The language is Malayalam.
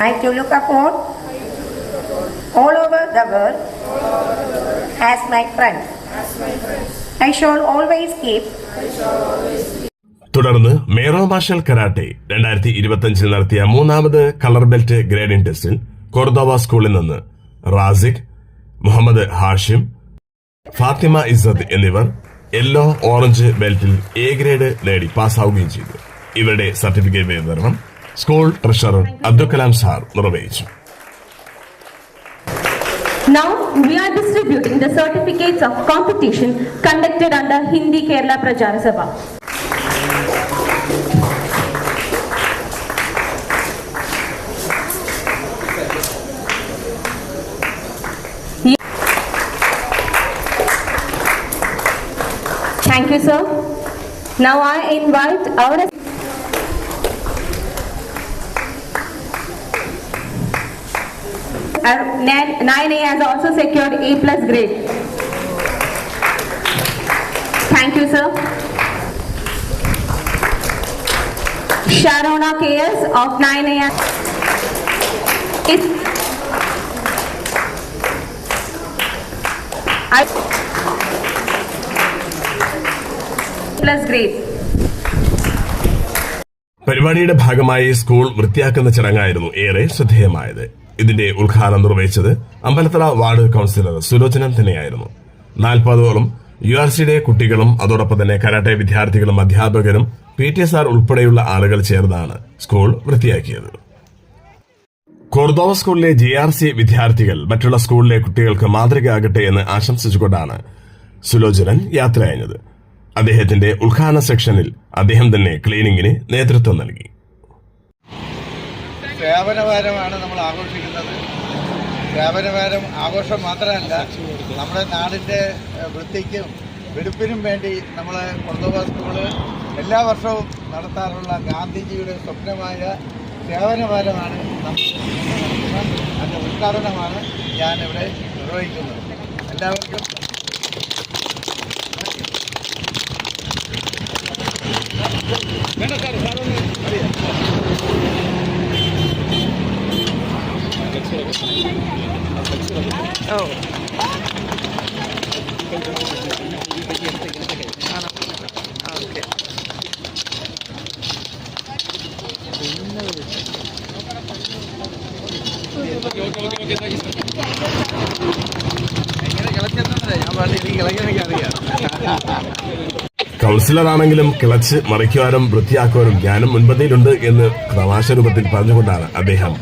and to look upon all over the world as my friend. I shall always keep. തുടർന്ന് മേറോ മാർഷൽ കരാട്ടെ 2025 നടത്തിയ മൂന്നാമത് കളർ ബെൽറ്റ് ഗ്രേഡിംഗ് ടെസ്റ്റിൽ കോർദോവ സ്കൂളിൽ നിന്ന് റാസിഖ്, മുഹമ്മദ് ഹാഷിം, ഫാത്തിമ ഇസ്സത്ത് എന്നിവർ യെല്ലോ ഓറഞ്ച് ബെൽറ്റിൽ എ ഗ്രേഡ് നേടി പാസ്സാവുകയും ചെയ്തു. ഇവരുടെ സർട്ടിഫിക്കറ്റ് വിതരണം school treasurer Abdul Kalam sir നിർവഹിച്ചു. Now we are distributing the certificates of competition conducted under Hindi Kerala Prachara Sabha. Thank you, sir. Now I invite our 9A has also secured A+ grade. Thank you, sir. Sharona KS of 9A is A+ grade. പരിപാടിയുടെ ഭാഗമായി സ്കൂൾ വൃത്തിയാക്കുന്ന ചടങ്ങായിരുന്നു ഏറെ ശ്രദ്ധേയമായത്. ഇതിന്റെ ഉദ്ഘാടനം നിർവഹിച്ചത് അമ്പലത്തറ വാർഡ് കൌൺസിലർ സുലോചനൻ തന്നെയായിരുന്നു. 40ഓളം URCയുടെ കുട്ടികളും അതോടൊപ്പം തന്നെ കരാട്ടെ വിദ്യാർത്ഥികളും അധ്യാപകരും PTSR ഉൾപ്പെടെയുള്ള ആളുകൾ ചേർന്നാണ് സ്കൂൾ വൃത്തിയാക്കിയത്. കോർദോവ സ്കൂളിലെ JRC വിദ്യാർത്ഥികൾ മറ്റുള്ള സ്കൂളിലെ കുട്ടികൾക്ക് മാതൃകയാകട്ടെ എന്ന് ആശംസിച്ചുകൊണ്ടാണ് സുലോചനൻ യാത്ര അയഞ്ഞത്. അദ്ദേഹത്തിന്റെ ഉദ്ഘാടന സെക്ഷനിൽ അദ്ദേഹം തന്നെ ക്ലീനിങ്ങിന് നേതൃത്വം നൽകി. സേവനവാരമാണ് നമ്മൾ ആഘോഷിക്കുന്നത്. സേവനവാരം ആഘോഷം മാത്രമല്ല, നമ്മുടെ നാടിൻ്റെ വൃത്തിക്കും വെടുപ്പിനും വേണ്ടി നമ്മൾ കോർദോവ സ്കൂള് എല്ലാ വർഷവും നടത്താറുള്ള ഗാന്ധിജിയുടെ സ്വപ്നമായ സേവനവാരമാണ് അതിൻ്റെ ഉദ്ഘാടനമാണ് ഞാനിവിടെ നിർവഹിക്കുന്നത്. എല്ലാവർക്കും കൌൺസിലറാണെങ്കിലും കിളച്ച് മറിക്കുവാനും വൃത്തിയാക്കുവാനും ഞാനും മുൻപന്തിയിലുണ്ട് എന്ന് തമാശ രൂപത്തിൽ പറഞ്ഞുകൊണ്ടാണ് അദ്ദേഹം